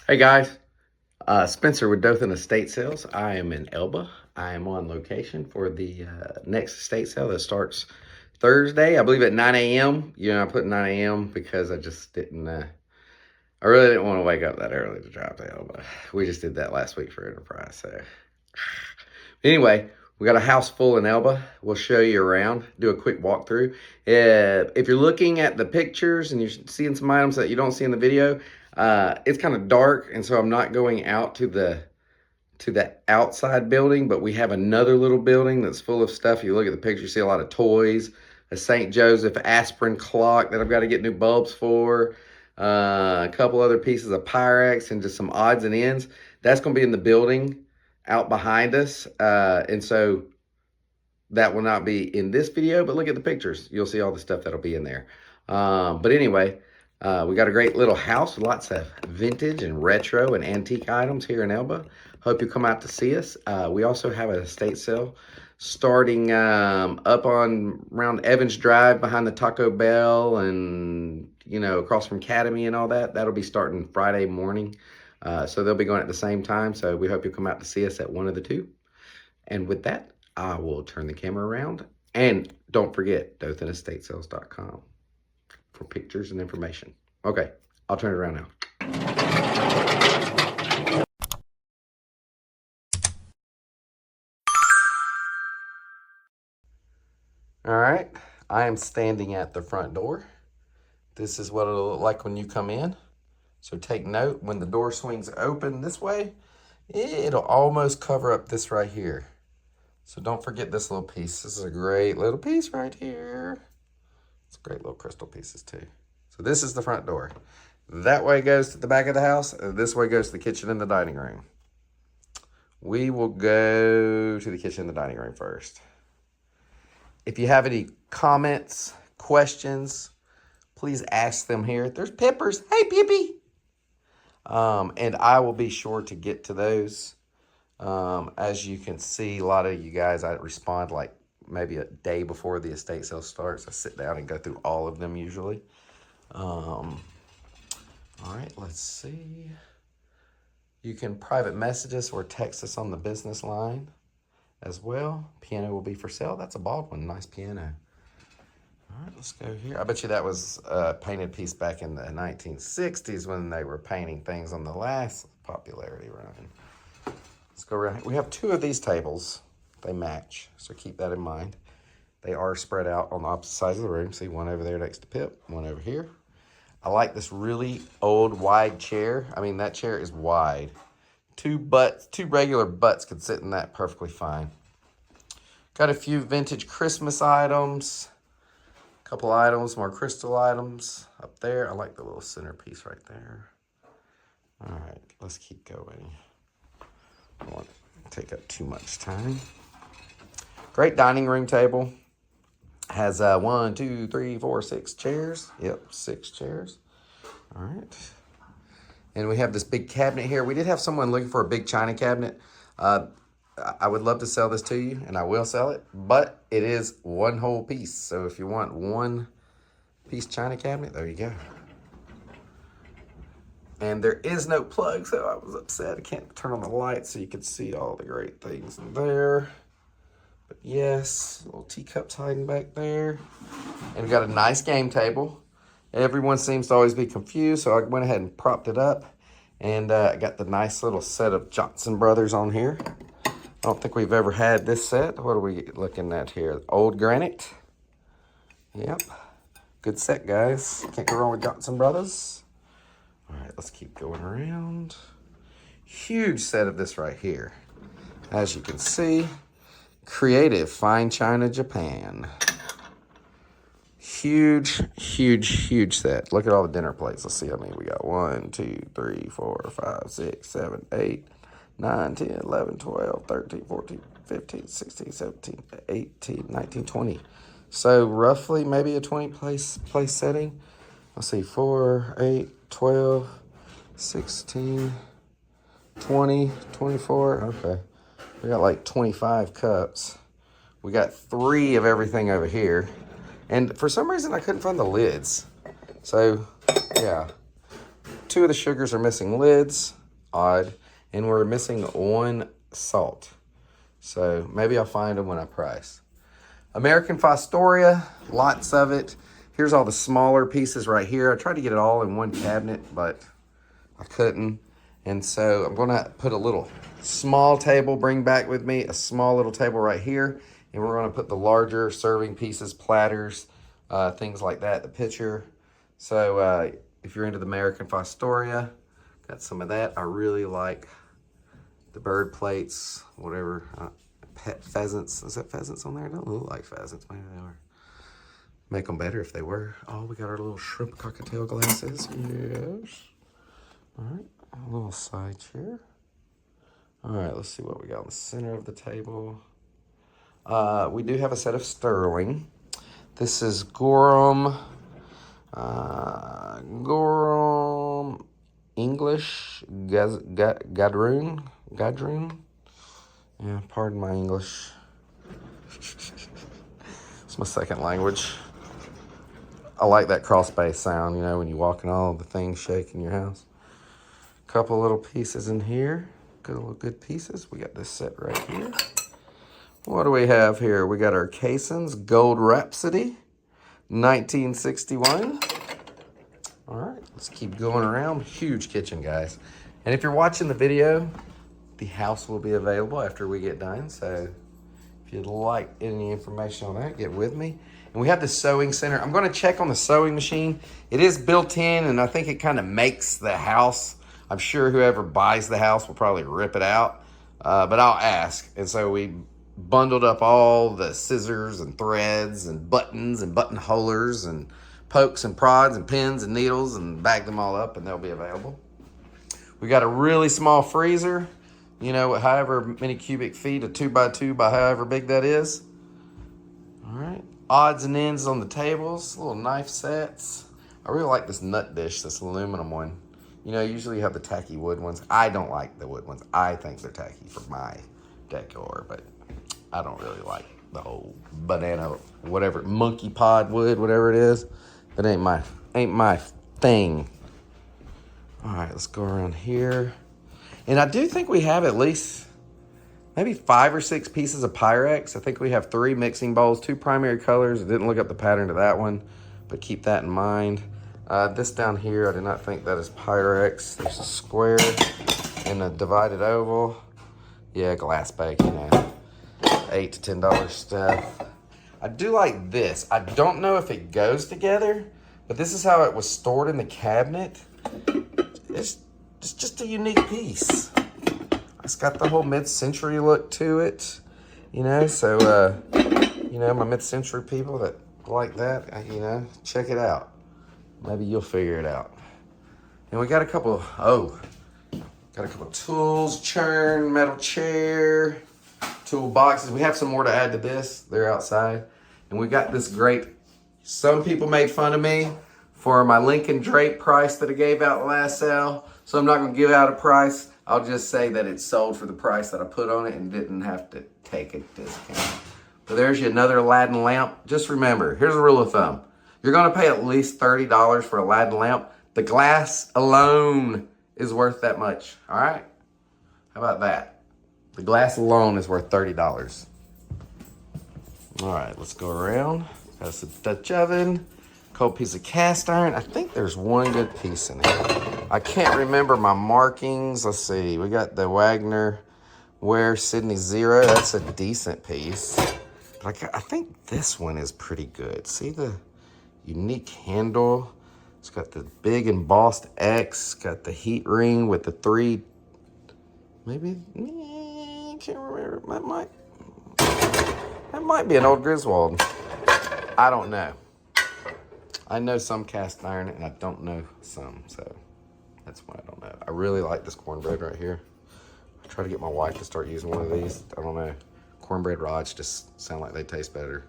Hey guys, Spencer with Dothan Estate Sales. I am in Elba. I am on location for the next estate sale that starts Thursday, I believe at 9 a.m. You know, I put 9 a.m. because I just didn't, I really didn't want to wake up that early to drive to Elba. We just did that last week for Enterprise. So, anyway, we got a house full in Elba. We'll show you around, do a quick walkthrough. If you're looking at the pictures and you're seeing some items that you don't see in the video, it's kind of dark, and so I'm not going out to the outside building, but we have another little building that's full of stuff. You look at the picture, you see a lot of toys, a St. Joseph aspirin clock that I've got to get new bulbs for, a couple other pieces of Pyrex, and just some odds and ends. That's going to be in the building out behind us, and so that will not be in this video, but look at the pictures. You'll see all the stuff that'll be in there. But anyway, we got a great little house with lots of vintage and retro and antique items here in Elba. Hope you come out to see us. We also have an estate sale starting up on around Evans Drive behind the Taco Bell and, you know, across from Academy and all that. That'll be starting Friday morning. So they'll be going at the same time. So we hope you'll come out to see us at one of the two. And with that, I will turn the camera around. And don't forget, DothanEstateSales.com for pictures and information. Okay, I'll turn it around now. All right, I am standing at the front door. This is what it'll look like when you come in. So take note, when the door swings open this way, it'll almost cover up this right here. So don't forget this little piece. This is a great little piece right here. It's great little crystal pieces too. So this is the front door. That way goes to the back of the house, and this way goes to the kitchen and the dining room. We will go to the kitchen and the dining room first. If you have any comments, questions, please ask them here. There's Peppers. Hey, Pippi. And I will be sure to get to those. As you can see, a lot of you guys, I respond like maybe a day before the estate sale starts. I sit down and go through all of them usually. All right, let's see. You can private message us or text us on the business line as well. Piano will be for sale. That's a Baldwin, nice piano. All right, let's go here. I bet you that was a painted piece back in the 1960s when they were painting things on the last popularity run. Let's go around. We have two of these tables. They match, so keep that in mind. They are spread out on the opposite sides of the room. See, one over there next to Pip, one over here. I like this really old, wide chair. I mean, that chair is wide. Two regular butts could sit in that perfectly fine. Got a few vintage Christmas items. A couple items, more crystal items up there. I like the little centerpiece right there. All right, let's keep going. I don't want to take up too much time. Great dining room table. Has 1, 2, 3, 4, 6 chairs. Yep, 6 chairs. All right. And we have this big cabinet here. We did have someone looking for a big china cabinet. I would love to sell this to you, and I will sell it, but it is one whole piece. So if you want one piece china cabinet, there you go. And there is no plug, so I was upset. I can't turn on the light so you can see all the great things in there. But yes, little teacups hiding back there. And we got a nice game table. Everyone seems to always be confused, so I went ahead and propped it up. And I got the nice little set of Johnson Brothers on here. I don't think we've ever had this set. What are we looking at here? Old granite. Yep. Good set, guys. Can't go wrong with Johnson Brothers. All right, let's keep going around. Huge set of this right here. As you can see, Creative Fine China Japan. Huge, huge, huge set. Look at all the dinner plates. Let's see how many we got. 1, 2, 3, 4, 5, 6, 7, 8, 9, 10, 11, 12, 13, 14, 15, 16, 17, 18, 19, 20. So roughly maybe a 20 place setting. Let's see, 4, 8, 12, 16, 20, 24. Okay. We got like 25 cups. We got 3 of everything over here. And for some reason, I couldn't find the lids. So, yeah. 2 of the sugars are missing lids. Odd. And we're missing 1 salt. So maybe I'll find them when I price. American Fostoria, lots of it. Here's all the smaller pieces right here. I tried to get it all in one cabinet, but I couldn't. And so I'm gonna put a little small table, bring back with me a small little table right here. And we're gonna put the larger serving pieces, platters, things like that, the pitcher. So if you're into the American Fostoria, got some of that. I really like the bird plates, whatever, pet pheasants. Is that pheasants on there? They don't look like pheasants. Maybe they are. Make them better if they were. Oh, we got our little shrimp cocktail glasses. Yes. All right, a little side chair. All right, let's see what we got in the center of the table. We do have a set of sterling. This is Gorham English Gadroon. Yeah, pardon my English. It's my second language. I like that cross space sound, you know, when you walk and all the things shake in your house. Couple little pieces in here. Good pieces. We got this set right here. What do we have here? We got our Casons Gold Rhapsody, 1961. All right, let's keep going around. Huge kitchen, guys. And if you're watching the video, the house will be available after we get done. So if you'd like any information on that, get with me. And we have the sewing center. I'm gonna check on the sewing machine. It is built in, and I think it kind of makes the house. I'm sure whoever buys the house will probably rip it out, but I'll ask. And so we bundled up all the scissors and threads and buttons and buttonholers and pokes and prods and pins and needles and bagged them all up, and they'll be available. We got a really small freezer, you know, however many cubic feet, a 2x2 by however big that is. All right, odds and ends on the tables, little knife sets. I really like this nut dish, this aluminum one. You know, usually you have the tacky wood ones. I don't like the wood ones. I think they're tacky for my decor, but I don't really like the old banana, whatever, monkey pod wood, whatever it is. That ain't my thing. All right, let's go around here. And I do think we have at least maybe 5 or 6 pieces of Pyrex. I think we have 3 mixing bowls, 2 primary colors. I didn't look up the pattern to that one, but keep that in mind. This down here, I do not think that is Pyrex. There's a square and a divided oval. Yeah, glass bake, you know, $8 to $10 stuff. I do like this. I don't know if it goes together, but this is how it was stored in the cabinet. It's just a unique piece. It's got the whole mid-century look to it, you know, so, you know, my mid-century people that like that, you know, check it out. Maybe you'll figure it out. And we got a couple, tools, churn, metal chair, tool boxes. We have some more to add to this. They're outside. And we got this great, some people made fun of me for my Lincoln Drake price that I gave out last sale. So I'm not gonna give out a price. I'll just say that it sold for the price that I put on it and didn't have to take a discount. So there's you another Aladdin lamp. Just remember, here's a rule of thumb. You're gonna pay at least $30 for a Aladdin lamp. The glass alone is worth that much, all right? How about that? The glass alone is worth $30. All right, let's go around. Got a Dutch oven, cold piece of cast iron. I think there's one good piece in here. I can't remember my markings. Let's see, we got the Wagner Ware Sydney Zero. That's a decent piece. But I think this one is pretty good. See the unique handle? It's got the big embossed X, got the heat ring with the 3, maybe, can't remember, that might be an old Griswold. I don't know. I know some cast iron and I don't know some, so that's why I don't know. I really like this cornbread right here. I try to get my wife to start using one of these. I don't know. Cornbread rods just sound like they taste better.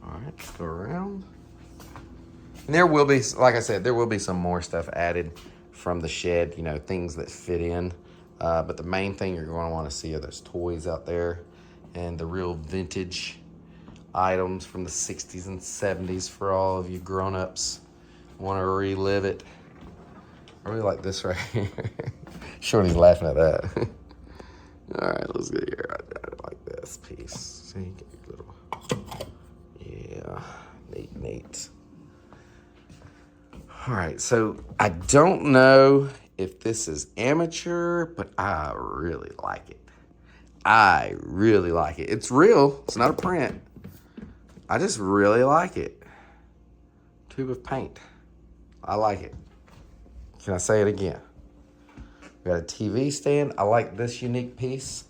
All right, let's go around. And there will be, like I said, there will be some more stuff added from the shed, you know, things that fit in. But the main thing you're going to want to see are those toys out there and the real vintage items from the 60s and 70s for all of you grown-ups Want to relive it. I really like this right here. Shorty's laughing at that. All right, let's get here. I like this piece. See, get your little, yeah, neat. All right, so I don't know if this is amateur, but I really like it. I really like it. It's real. It's not a print. I just really like it. Tube of paint. I like it. Can I say it again? We got a TV stand. I like this unique piece.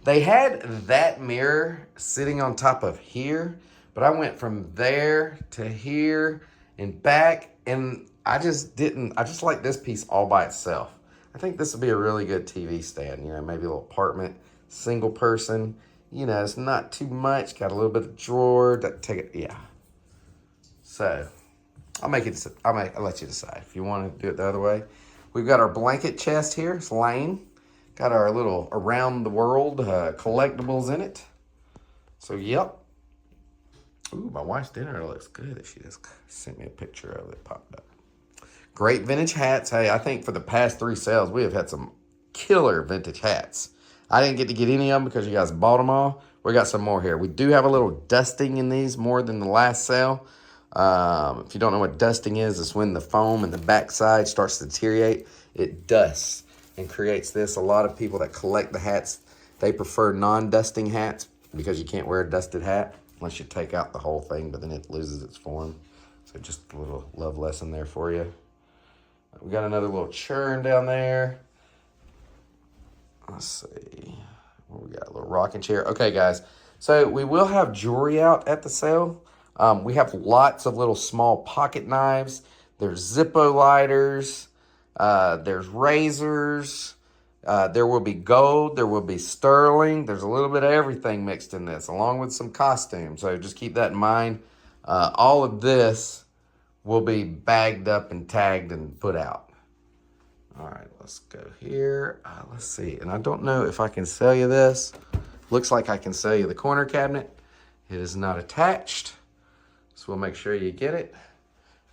They had that mirror sitting on top of here, but I went from there to here and back, and I just like this piece all by itself. I think this would be a really good TV stand, maybe a little apartment, single person. It's not too much, got a little bit of drawer, yeah. So, I'll let you decide if you want to do it the other way. We've got our blanket chest here, it's laying. Got our little around the world collectibles in it. So, yep. Ooh, my wife's dinner looks good. She just sent me a picture of it, popped up. Great vintage hats. Hey, I think for the past 3 sales, we have had some killer vintage hats. I didn't get to get any of them because you guys bought them all. We got some more here. We do have a little dusting in these more than the last sale. If you don't know what dusting is, it's when the foam in the backside starts to deteriorate. It dusts and creates this. A lot of people that collect the hats, they prefer non-dusting hats because you can't wear a dusted hat unless you take out the whole thing, but then it loses its form. So just a little love lesson there for you. We got another little churn down there. Let's see. What we got? A little rocking chair. Okay, guys. So we will have jewelry out at the sale. We have lots of little small pocket knives. There's Zippo lighters. There's razors. There will be gold. There will be sterling. There's a little bit of everything mixed in this, along with some costumes. So just keep that in mind. All of this will be bagged up and tagged and put out. All right, let's go here. Let's see. And I don't know if I can sell you this. Looks like I can sell you the corner cabinet. It is not attached. So we'll make sure you get it.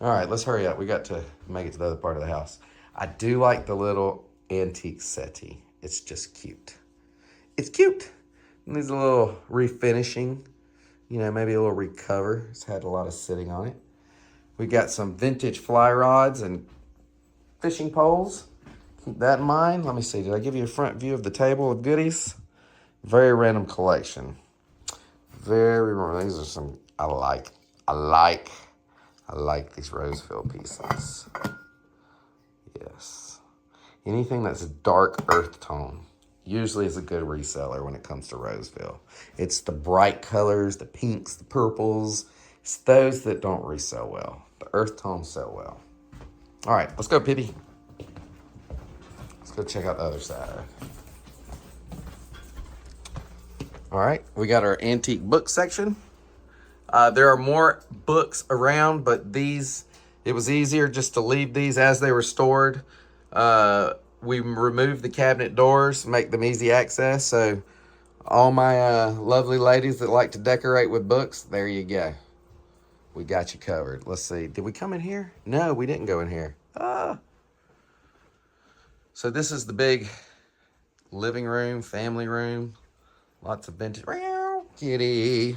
All right, let's hurry up. We got to make it to the other part of the house. I do like the little antique settee. It's just cute. It's cute. It needs a little refinishing. Maybe a little recover. It's had a lot of sitting on it. We got some vintage fly rods and fishing poles. Keep that in mind. Let me see. Did I give you a front view of the table of goodies? Very random collection. Very random. These are some I like these Roseville pieces. Yes. Anything that's dark earth tone usually is a good reseller when it comes to Roseville. It's the bright colors, the pinks, the purples. It's those that don't resell well. The earth tones sell well. All right, let's go, Pippi. Let's go check out the other side. All right, we got our antique book section. There are more books around, but it was easier just to leave these as they were stored. We removed the cabinet doors, make them easy access. So all my lovely ladies that like to decorate with books, there you go. We got you covered. Let's see. Did we come in here? No, we didn't go in here. So this is the big living room, family room. Lots of vintage. Kitty.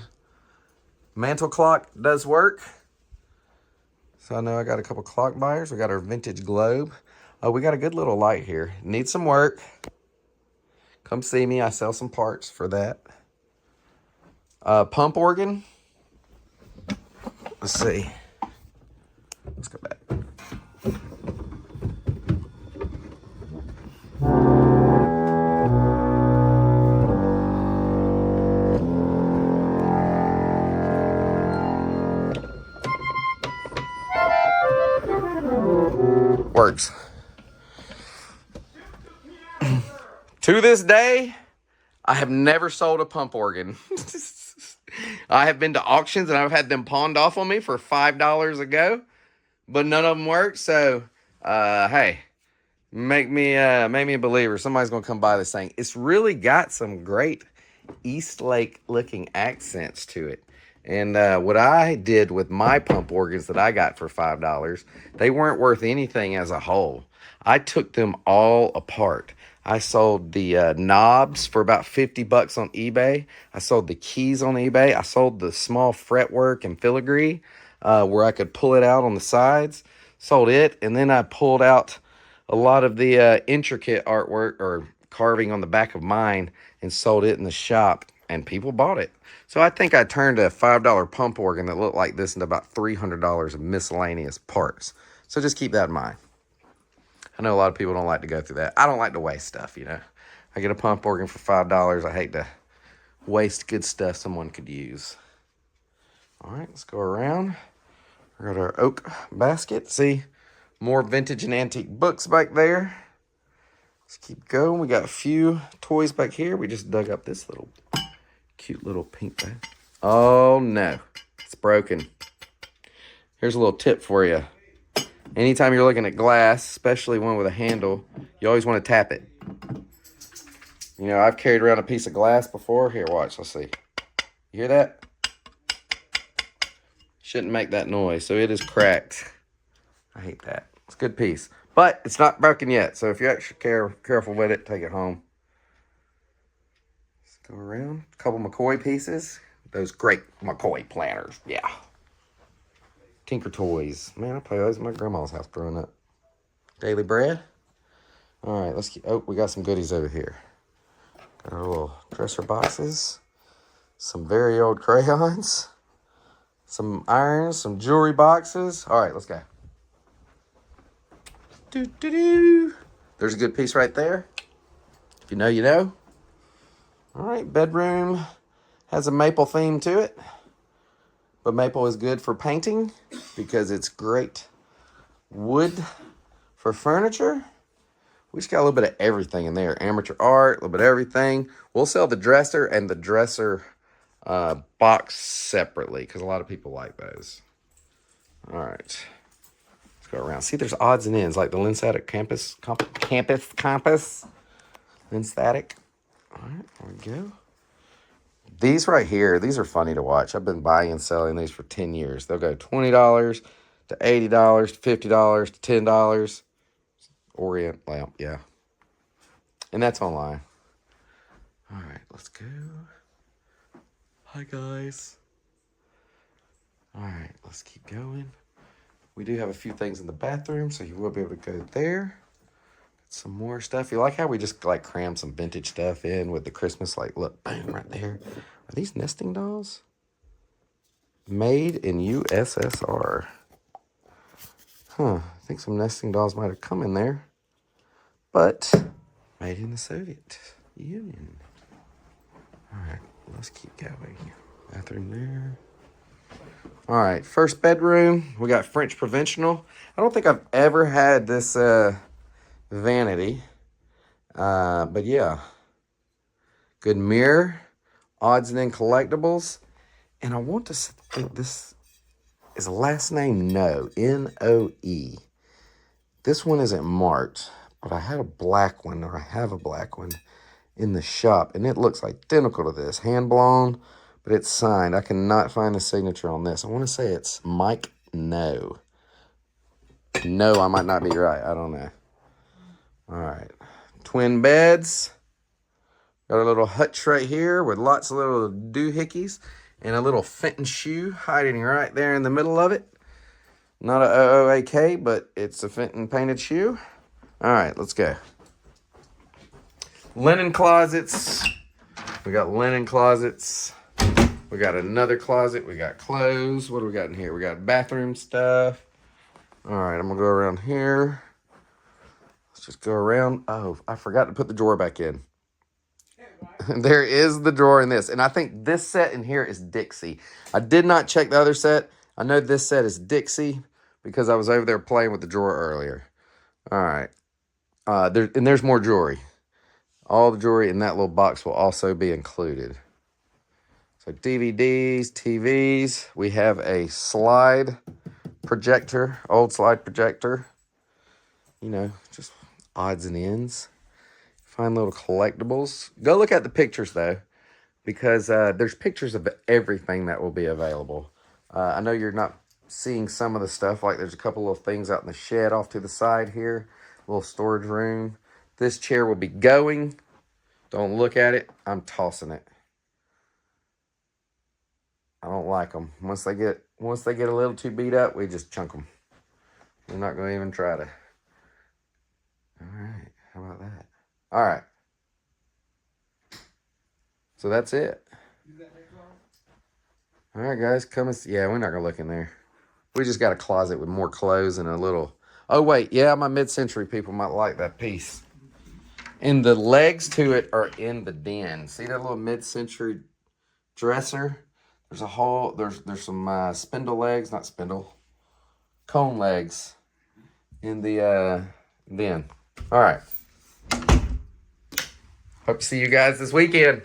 Mantle clock does work. So I know I got a couple clock buyers. We got our vintage globe. We got a good little light here. Needs some work. Come see me. I sell some parts for that. Pump organ. Let's see. Let's go back. Works. To this day, I have never sold a pump organ. I have been to auctions and I've had them pawned off on me for $5 a go, but none of them work. So, hey, make me a believer. Somebody's gonna come buy this thing. It's really got some great East Lake looking accents to it. And what I did with my pump organs that I got for $5, they weren't worth anything as a whole. I took them all apart. I sold the knobs for about 50 bucks on eBay. I sold the keys on eBay. I sold the small fretwork and filigree where I could pull it out on the sides. Sold it, and then I pulled out a lot of the intricate artwork or carving on the back of mine and sold it in the shop, and people bought it. So I think I turned a $5 pump organ that looked like this into about $300 of miscellaneous parts. So just keep that in mind. I know a lot of people don't like to go through that. I don't like to waste stuff, you know. I get a pump organ for $5. I hate to waste good stuff someone could use. All right, let's go around. We got our oak basket. See, more vintage and antique books back there. Let's keep going. We got a few toys back here. We just dug up this little cute little pink bag. Oh no, it's broken. Here's a little tip for you. Anytime you're looking at glass, especially one with a handle, you always want to tap it. You know, I've carried around a piece of glass before. Here, watch, let's see. You hear that? Shouldn't make that noise, so it is cracked. I hate that. It's a good piece. But it's not broken yet, so if you're extra careful with it, take it home. Let's go around. A couple McCoy pieces. Those great McCoy planners, yeah. Tinker Toys. Man, I played those at my grandma's house growing up. Daily Bread. All right, let's keep... Oh, we got some goodies over here. Got our little dresser boxes. Some very old crayons. Some irons, some jewelry boxes. All right, let's go. There's a good piece right there. If you know, you know. All right, bedroom has a maple theme to it. But maple is good for painting because it's great wood for furniture. We just got a little bit of everything in there. Amateur art, a little bit of everything. We'll sell the dresser and the dresser box separately because a lot of people like those. All right. Let's go around. See, there's odds and ends like the Linstatic Campus. Linstatic. All right, there we go. These right here, these are funny to watch. I've been buying and selling these for 10 years. They'll go $20 to $80 to $50 to $10. Orient lamp, yeah. And that's online. All right, let's go. Hi, guys. All right, let's keep going. We do have a few things in the bathroom, so you will be able to go there. Some more stuff. You like how we just like cram some vintage stuff in with the Christmas, like, look, boom, right there. Are these nesting dolls? Made in USSR. Huh, I think some nesting dolls might have come in there. But made in the Soviet Union. All right, let's keep going. Bathroom there. All right, first bedroom. We got French Proventional. I don't think I've ever had this vanity. But yeah. Good mirror. Odds and End Collectibles. And I want to think this is last name No. N-O-E. This one isn't marked, but I had a black one, or I have a black one in the shop, and it looks identical to this. Hand blown, but it's signed. I cannot find the signature on this. I want to say it's Mike No. No, I might not be right. I don't know. All right. Twin beds. Got a little hutch right here with lots of little doohickeys and a little Fenton shoe hiding right there in the middle of it. Not a OOAK, but it's a Fenton painted shoe. All right, let's go. Linen closets. We got linen closets. We got another closet. We got clothes. What do we got in here? We got bathroom stuff. All right, I'm going to go around here. Let's just go around. Oh, I forgot to put the drawer back in. There is the drawer in this. And I think this set in here is Dixie. I did not check the other set. I know this set is Dixie because I was over there playing with the drawer earlier. All right. There's more jewelry. All the jewelry in that little box will also be included. So DVDs, TVs. We have a slide projector, old slide projector. You know, just odds and ends. Fine little collectibles. Go look at the pictures, though. because there's pictures of everything that will be available. I know you're not seeing some of the stuff, like there's a couple of things out in the shed off to the side here, little storage room. This chair will be going. Don't look at it. I'm tossing it. I don't like them. Once they get a little too beat up, we just chunk them. We're not going to even try to. All right. How about that? All right. So that's it. All right, guys. Come and see. Yeah, we're not going to look in there. We just got a closet with more clothes and a little. Oh, wait. Yeah, my mid-century people might like that piece. And the legs to it are in the den. See that little mid-century dresser? There's a whole, there's some spindle legs, not spindle, cone legs in the den. All right. Hope to see you guys this weekend.